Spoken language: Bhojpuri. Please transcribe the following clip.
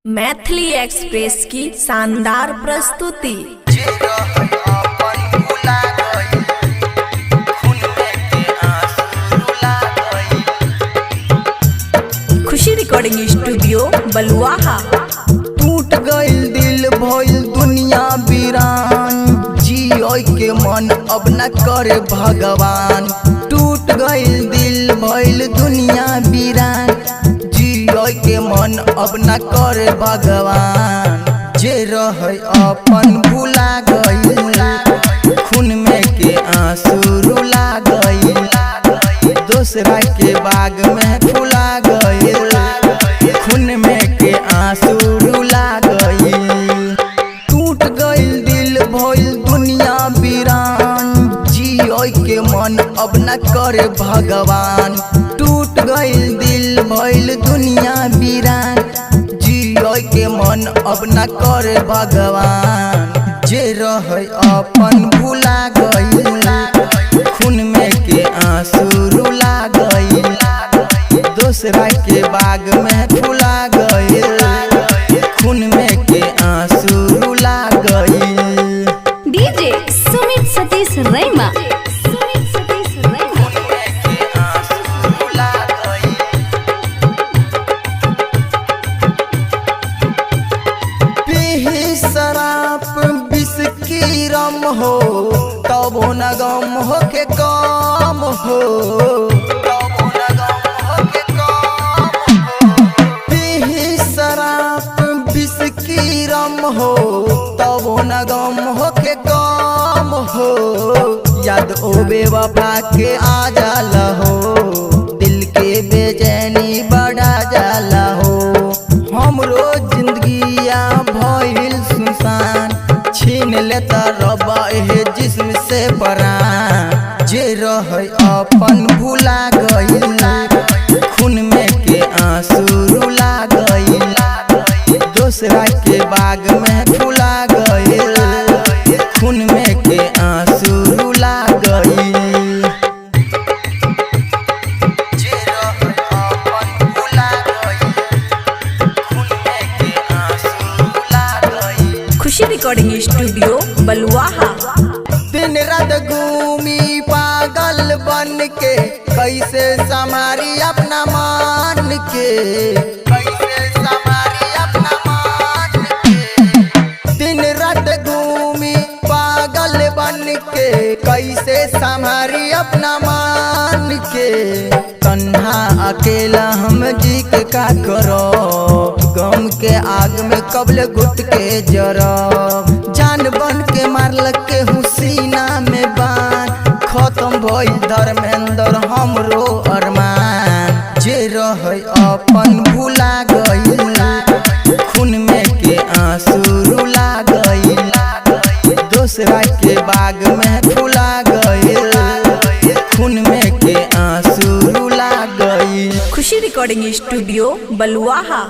मैथिली एक्सप्रेस की शानदार प्रस्तुति। खुशी रिकॉर्डिंग स्टूडियो बलुआहा। टूट गइल दिल भइल दुनिया वीरान, जियो के मन अब न करे भगवान। टूट गइल दिल भइल दुनिया वीरान, जियो के मन अब न करे भगवान। जे रहे अपन भुला गइल, खून में के आंसू रुला गइल, दूसरा के बाग में फुला गइल, खून में के आंसू रुला गइल। टूट गइल दिल भइल दुनिया वीरान, जियो के मन अब न करे भगवान। टूट गइल दिल भइल दुनिया वीरान, जियो के मन अब न करे भगवान। जे रहे अपन भुला गइल, खून में के आंसू रुला गइल, दूसरा के बाग में फुला गइल, खून में के आंसू रुला गइल। डीजे सुमित सतीश रैमा। शराब बिस्की रम हो तबो न गम हो के काम हो, पीही शराब बिस्की रम हो तबो न गम हो के काम हो। याद ओ बेवफा के आ जाला हो, दिल के बेचैनी बढ़ा जाला हो। हमरो जिंदगिया भइल सुनसान, छीन लेता रबा हे जिस्म से प्राण। जे रहे अपन भुला गइल, खून में के आंसू रुला गइल, दूसरा के बाग में फुला गइल, खून में के आंसू रुला गइल। खुशी रिकॉर्डिंग स्टूडियो बलुआहा। दिन रात घूमी पागल बन के, कैसे समारी अपना मान के, कैसे समारी अपना मान के। दिन रात घूमी पागल बन के, कैसे समारी अपना मान के। तन्हा अकेला हम जी के का करो, गम के आग में कबले घुट के जरो। जान बन के मारल के हुसीना में बान, खत्म भइल धर्मेंद्र हमरो अरमान। जे रहे अपन भुला गइल, खून में के आंसू रुला गइल, दूसरा के बाग में फुला गइल, खून में के आंसू रुला गइल। खुशी रिकॉर्डिंग स्टूडियो बलुआहा।